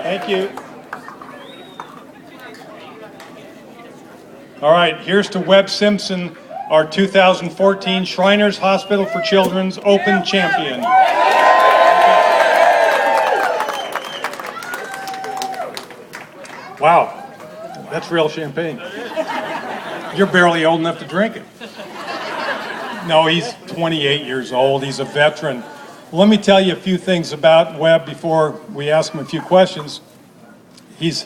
Thank you. All right, here's to Webb Simpson, our 2014 Shriners Hospital for Children's Open champion. Wow, that's real champagne. You're barely old enough to drink it. No, he's 28 years old. He's a veteran. Let me tell you a few things about Webb before we ask him a few questions. He's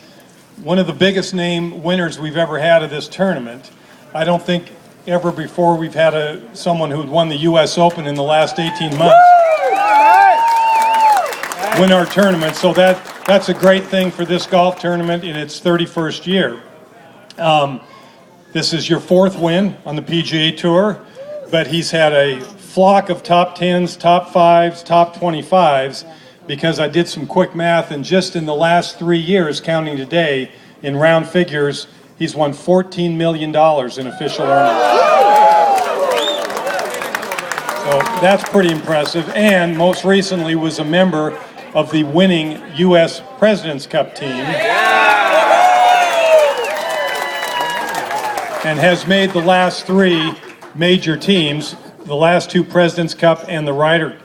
one of the biggest name winners we've ever had of this tournament. I don't think ever before we've had someone who'd won the U.S. Open in the last 18 months win our tournament. So that's a great thing for this golf tournament in its 31st year. This is your fourth win on the PGA Tour, but he's had a flock of top 10s, top 5s, top 25s, because I did some quick math, and just in the last 3 years, counting today, in round figures, he's won $14 million in official earnings. So that's pretty impressive, and most recently was a member of the winning U.S. President's Cup team, and has made the last 3 major teams, the last 2 President's Cup and the Ryder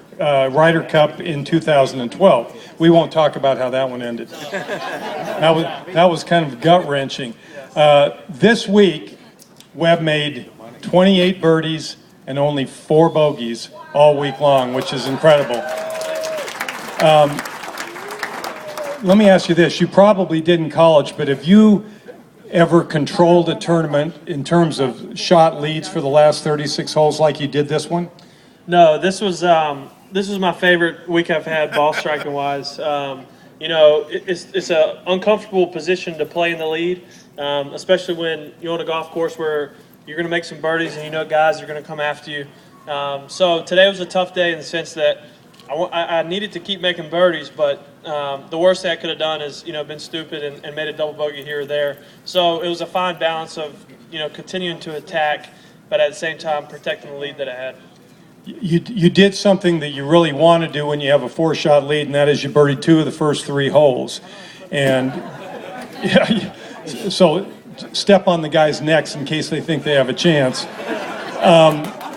Cup in 2012. We won't talk about how that one ended. That was kind of gut-wrenching. This week, Webb made 28 birdies and only 4 bogeys all week long, which is incredible. Let me ask you this. You probably did in college, but have you ever controlled a tournament in terms of shot leads for the last 36 holes like you did this one? No, this was my favorite week I've had ball striking wise. It's an uncomfortable position to play in the lead, especially when you're on a golf course where you're going to make some birdies and you know guys are going to come after you. So today was a tough day in the sense that I needed to keep making birdies, but the worst thing I could have done is been stupid and made a double bogey here or there. So it was a fine balance of continuing to attack, but at the same time protecting the lead that I had. You did something that you really want to do when you have a 4-shot lead, and that is you birdied 2 of the first 3 holes. And so step on the guy's necks in case they think they have a chance.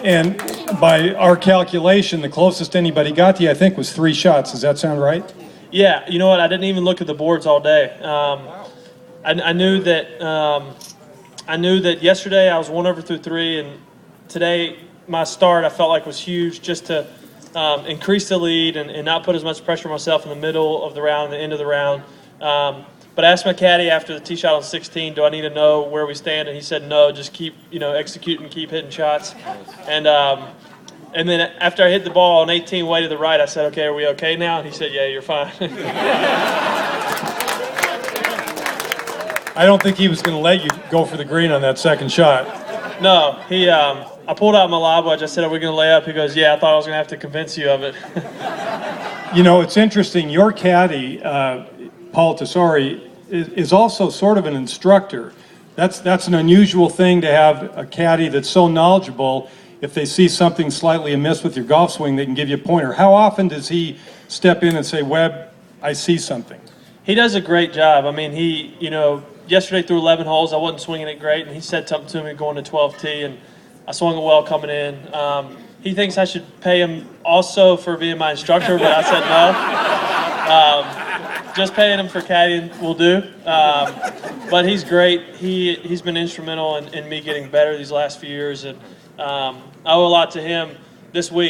And by our calculation, the closest anybody got to you, I think, was 3 shots. Does that sound right? Yeah, you know what? I didn't even look at the boards all day. I knew that yesterday I was 1 over through 3, and today my start I felt like was huge, just to increase the lead and not put as much pressure on myself in the middle of the round, the end of the round. But I asked my caddy after the tee shot on 16, do I need to know where we stand? And he said no, just keep executing, keep hitting shots. And then after I hit the ball on 18 way to the right, I said, okay, are we okay now? And he said, yeah, you're fine. I don't think he was going to let you go for the green on that second shot. No, I pulled out my lob wedge. I said, are we going to lay up? He goes, yeah, I thought I was going to have to convince you of it. It's interesting. Your caddy, Paul Tesori, is also sort of an instructor. That's an unusual thing to have a caddy that's so knowledgeable. If they see something slightly amiss with your golf swing, they can give you a pointer. How often does he step in and say, Webb, I see something? He does a great job. I mean, yesterday through 11 holes, I wasn't swinging it great, and he said something to me going to 12 tee, and I swung it well coming in. He thinks I should pay him also for being my instructor, but I said no. Just paying him for caddying will do. But he's great. He's been instrumental in me getting better these last few years, and I owe a lot to him this week.